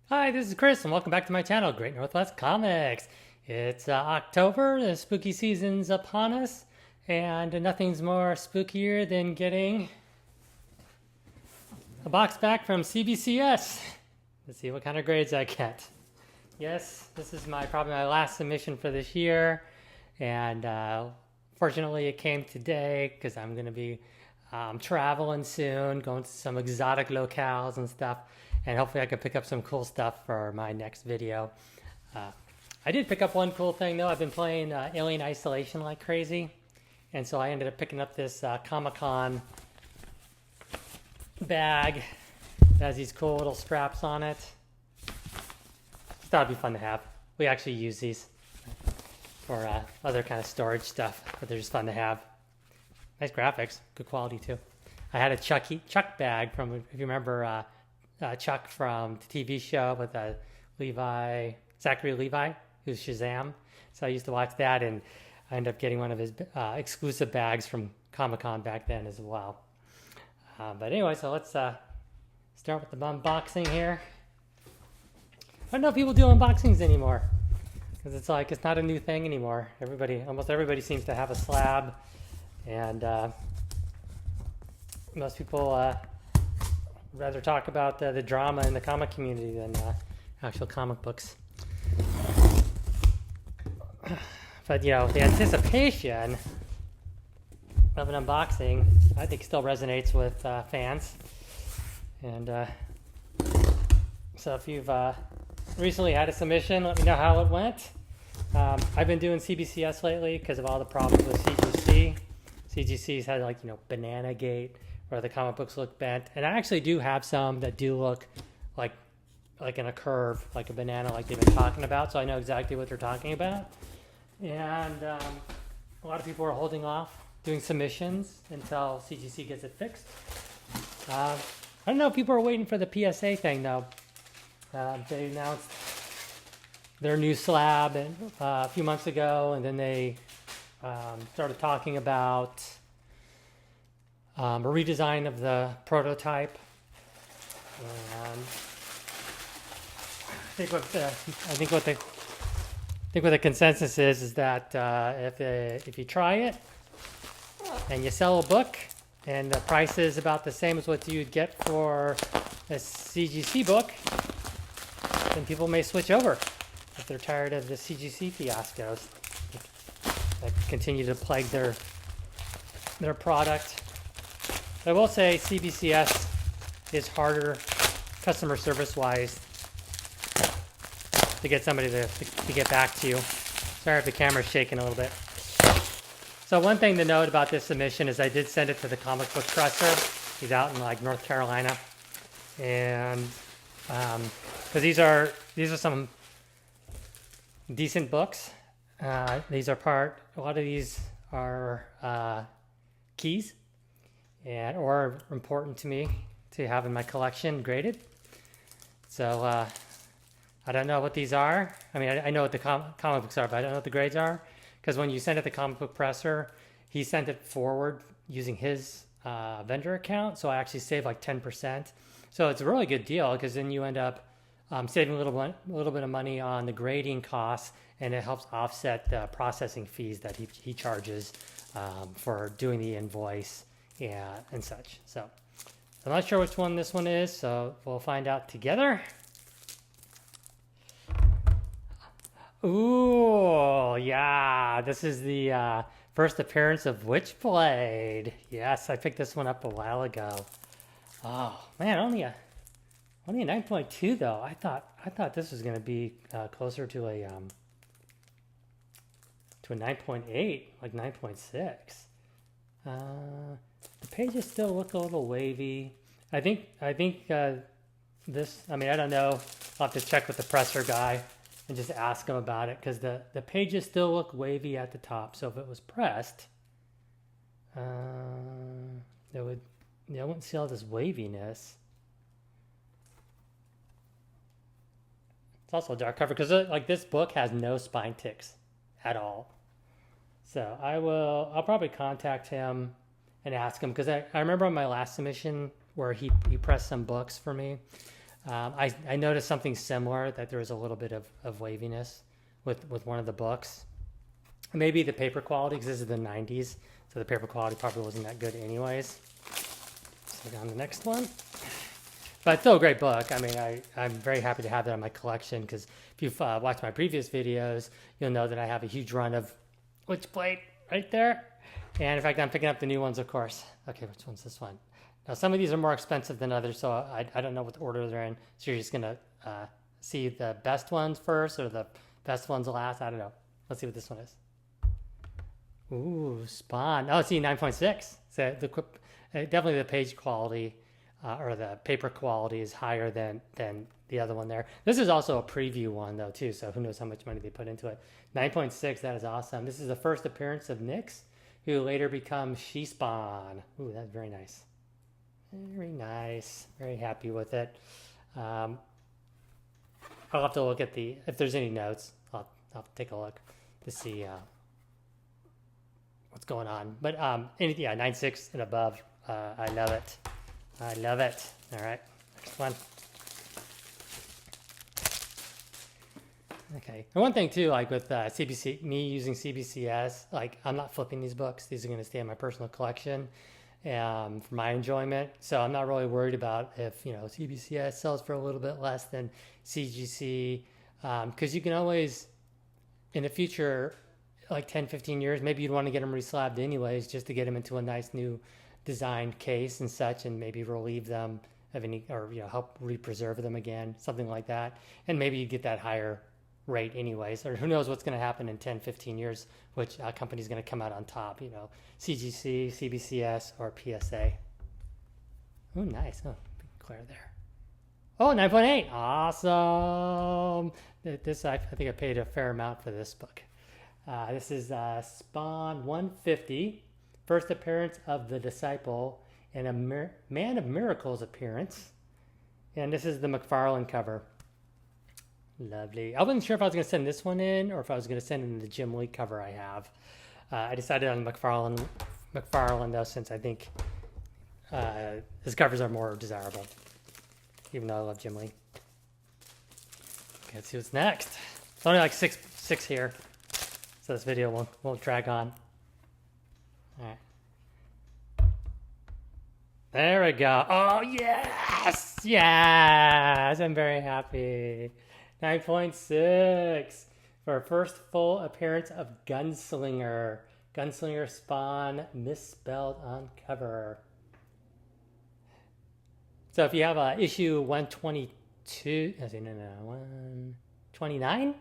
Hi, this is Chris, and welcome back to my channel, Great Northwest Comics. It's October, the spooky season's upon us, and nothing's more spookier than getting a box back from CBCS. Let's see what kind of grades I get. Yes, this is probably my last submission for this year, and fortunately it came today because I'm going to be traveling soon, going to some exotic locales and stuff, and hopefully I can pick up some cool stuff for my next video. I did pick up one cool thing though. I've been playing Alien Isolation like crazy, and so I ended up picking up this Comic-Con bag that has these cool little straps on it. Just thought it'd be fun to have. We actually use these for other kind of storage stuff, but they're just fun to have. Nice graphics, good quality too. I had a Chuck bag from, if you remember Chuck from the TV show with Zachary Levi, who's Shazam. So I used to watch that, and I ended up getting one of his exclusive bags from Comic-Con back then as well. But anyway, so let's start with the unboxing here. I don't know if people do unboxings anymore, because it's not a new thing anymore. Almost everybody seems to have a slab, and most people rather talk about the drama in the comic community than actual comic books. But the anticipation of an unboxing, I think, still resonates with fans. And so if you've recently had a submission, let me know how it went. I've been doing CBCS lately because of all the problems with CGC. CGC's had Banana Gate, where the comic books look bent, and I actually do have some that do look like in a curve, like a banana, like they've been talking about. So I know exactly what they're talking about. And a lot of people are holding off doing submissions until CGC gets it fixed. I don't know if people are waiting for the PSA thing though. They announced their new slab a few months ago, and then they started talking about a redesign of the prototype. And I think what the consensus is that if you try it and you sell a book and the price is about the same as what you'd get for a CGC book, then people may switch over if they're tired of the CGC fiascos that continue to plague their product. I will say CBCS is harder customer service wise to get somebody to get back to you. Sorry if the camera's shaking a little bit. So one thing to note about this submission is I did send it to the comic book presser. He's out in North Carolina, and because these are some decent books. A lot of these are keys, or important to me to have in my collection graded. So I don't know what these are. I mean, I know what the comic books are, but I don't know what the grades are. Because when you send it to the comic book presser, he sent it forward using his vendor account. So I actually saved 10%. So it's a really good deal, because then you end up saving a little bit of money on the grading costs, and it helps offset the processing fees that he charges for doing the invoice and such. So I'm not sure which one this one is, so we'll find out together. Ooh, yeah, this is the first appearance of Witchblade. Yes, I picked this one up a while ago. Oh man, only a 9.2 though. I thought this was going to be closer to a 9.8, like 9.6. The pages still look a little wavy. I think this. I mean, I don't know. I'll have to check with the presser guy and just ask him about it, because the pages still look wavy at the top. So if it was pressed, I wouldn't see all this waviness. It's also a dark cover, because this book has no spine ticks at all. So I'll probably contact him and ask him, because I remember on my last submission where he pressed some books for me, I noticed something similar, that there was a little bit of waviness with one of the books. Maybe the paper quality, because this is the 90s, so the paper quality probably wasn't that good anyways. So on the next one. But it's still a great book. I mean, I'm very happy to have that in my collection, because if you've watched my previous videos, you'll know that I have a huge run of Witchblade right there. And in fact, I'm picking up the new ones, of course. Okay, which one's this one? Now, some of these are more expensive than others, so I don't know what order they're in. So you're just going to see the best ones first, or the best ones last. I don't know. Let's see what this one is. Ooh, Spawn. Oh, see, 9.6. So definitely the page quality or the paper quality is higher than the other one there. This is also a preview one, though, too, so who knows how much money they put into it. 9.6, that is awesome. This is the first appearance of Nyx, who later becomes She-Spawn. Ooh, that's very nice. Very nice. Very happy with it. I'll have to look at if there's any notes, I'll take a look to see what's going on. But yeah, 9.6 and above. I love it. I love it. All right, next one. Okay. And one thing too, like with me using CBCS, like I'm not flipping these books. These are going to stay in my personal collection for my enjoyment. So I'm not really worried about if, CBCS sells for a little bit less than CGC, because you can always, in the future, like 10, 15 years, maybe you'd want to get them reslabbed anyways, just to get them into a nice new designed case and such, and maybe relieve them of any, or help re-preserve them again, something like that. And maybe you get that higher rate anyways, or who knows what's going to happen in 10, 15 years, which company's going to come out on top, CGC, CBCS, or PSA. Oh, nice. Oh, clear there. Oh, 9.8. Awesome. This, I think I paid a fair amount for this book. This is Spawn 150, first appearance of the Disciple, and a Man of Miracles appearance. And this is the McFarlane cover. Lovely. I wasn't sure if I was going to send this one in, or if I was going to send in the Jim Lee cover I have. I decided on McFarlane though, since I think his covers are more desirable, even though I love Jim Lee. Okay, let's see what's next. It's only like six here, so this video won't drag on. All right. There we go. Oh, yes! Yes! I'm very happy. 9.6 for our first full appearance of Gunslinger. Gunslinger Spawn misspelled on cover. So if you have issue 122, 129?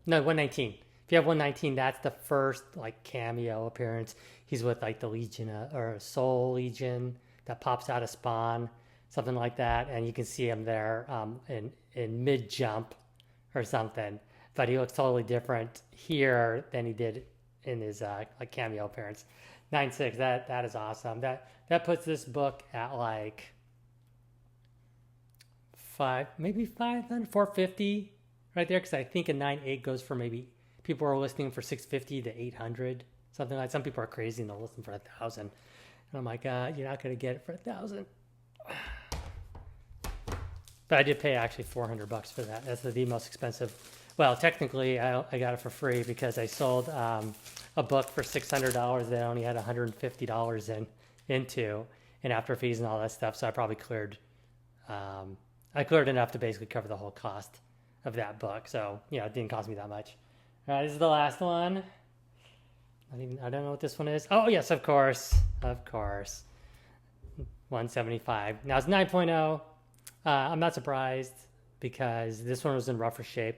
No, 119. If you have 119, that's the first cameo appearance. He's with the Legion or Soul Legion that pops out of Spawn, something like that, and you can see him there in mid jump or something. But he looks totally different here than he did in his cameo appearance. 9.6. That is awesome. That puts this book at 500, 450 right there, because I think a 9.8 goes for maybe people are listing for 650 to 800, something like. Some people are crazy and they'll listen for 1,000, and I'm like, you're not going to get it for 1,000. But I did pay actually $400 for that. That's the most expensive. Well, technically, I got it for free because I sold a book for $600 that I only had $150 into, and after fees and all that stuff. So I probably cleared. I cleared enough to basically cover the whole cost of that book. So it didn't cost me that much. All right, this is the last one. I don't know what this one is. Oh yes, of course. 175. Now it's 9.0. I'm not surprised because this one was in rougher shape.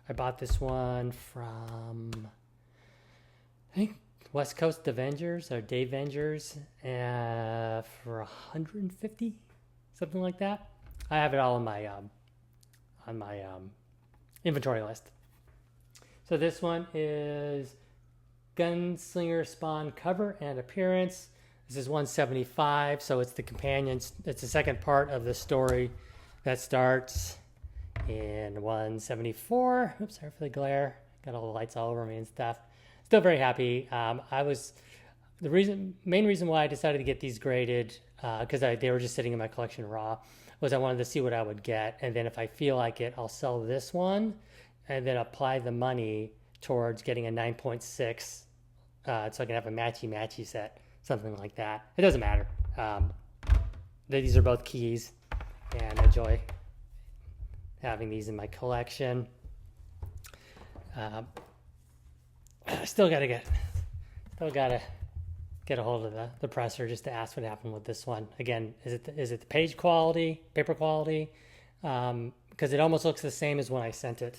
I bought this one from, I think, West Coast Avengers or Dave Vengers for $150, something like that. I have it all on my inventory list. So this one is Gunslinger Spawn cover and appearance. This is 175, so it's the companions. It's the second part of the story that starts in 174. Oops, sorry for the glare. Got all the lights all over me and stuff. Still very happy. Main reason why I decided to get these graded, because they were just sitting in my collection raw, was I wanted to see what I would get, and then if I feel like it, I'll sell this one, and then apply the money towards getting a 9.6, so I can have a matchy set, something like that. It doesn't matter. These are both keys, and I enjoy having these in my collection. Still gotta get a hold of the presser just to ask what happened with this one. Again, is it the page quality, paper quality? Because it almost looks the same as when I sent it.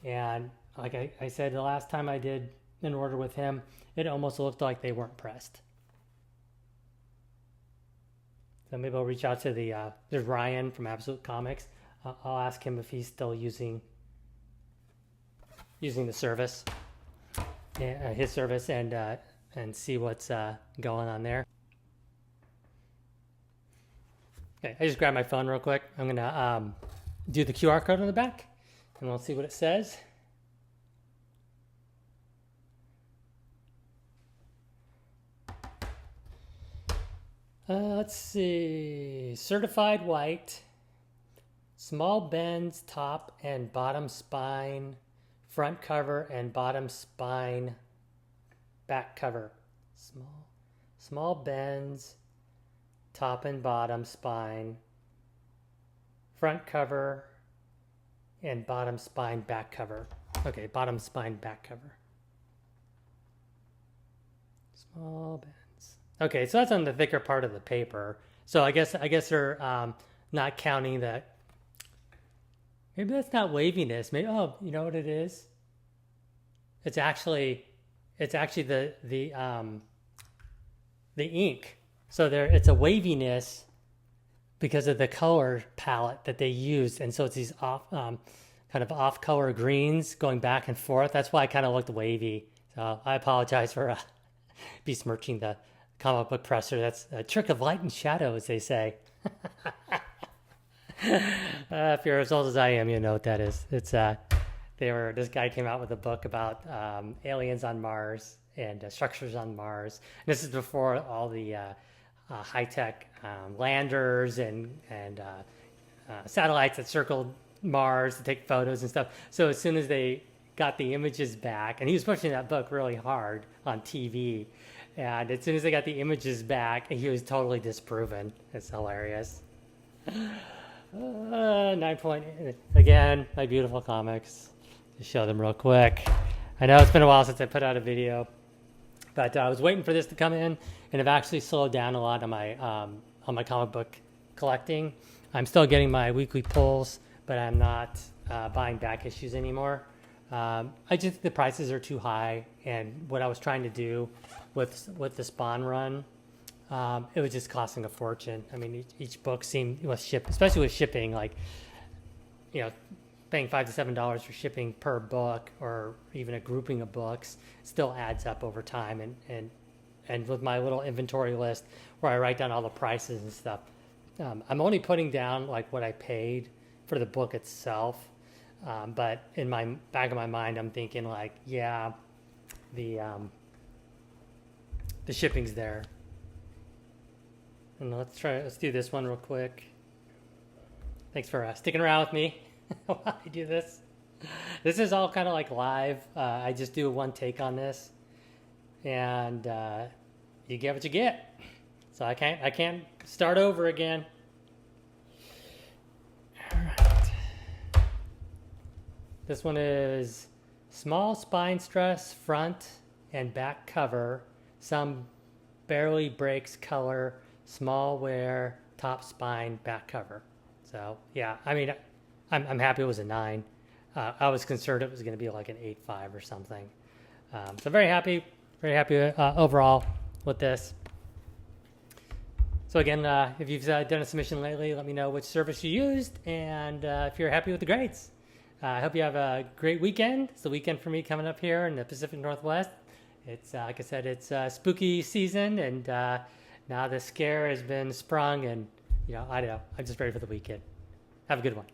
And like I said, the last time I did an order with him, it almost looked like they weren't pressed. So maybe I'll reach out to there's Ryan from Absolute Comics. I'll ask him if he's still using the service, his service, and see what's going on there. Okay, I just grabbed my phone real quick. I'm gonna do the QR code on the back, and we'll see what it says. Let's see. Certified white, small bends, top and bottom spine, front cover and bottom spine, back cover. Small bends, top and bottom spine, front cover and bottom spine, back cover. Okay, bottom spine, back cover. Small bends. Okay, so that's on the thicker part of the paper. So I guess they're not counting that. Maybe that's not waviness. Maybe, oh, you know what it is? It's actually the ink. So it's a waviness because of the color palette that they used, and so it's these kind of off color greens going back and forth. That's why I kind of looked wavy. So I apologize for besmirching the comic book presser. That's a trick of light and shadow, as they say. If you're as old as I am, you know what that is. It's this guy came out with a book about aliens on Mars and structures on Mars. And this is before all the high-tech landers and satellites that circled Mars to take photos and stuff. So as soon as they got the images back, and he was pushing that book really hard on TV, and as soon as they got the images back, he was totally disproven. It's hilarious. 9 point. Again, my beautiful comics. Just show them real quick. I know it's been a while since I put out a video, but I was waiting for this to come in, and I've actually slowed down a lot on my comic book collecting. I'm still getting my weekly pulls, but I'm not buying back issues anymore. I just think the prices are too high, and what I was trying to do with the Spawn run, it was just costing a fortune. I mean, each book seemed especially with shipping, like, paying $5 to $7 for shipping per book, or even a grouping of books, still adds up over time. And with my little inventory list where I write down all the prices and stuff, I'm only putting down like what I paid for the book itself. But in my back of my mind, I'm thinking like, yeah, the shipping's there. And let's do this one real quick. Thanks for sticking around with me while I do this. This is all kind of like live. I just do one take on this, and you get what you get. So I can't start over again. All right. This one is small spine stress, front and back cover. Some barely breaks color. Small wear, top spine, back cover. So yeah, I mean, I'm happy it was a 9. I was concerned it was going to be like an 8.5 or something. So very happy overall with this. So again, if you've done a submission lately, let me know which service you used, and if you're happy with the grades. I hope you have a great weekend. It's the weekend for me coming up here in the Pacific Northwest. It's like I said, it's spooky season, and now the scare has been sprung, and I don't know. I'm just ready for the weekend. Have a good one.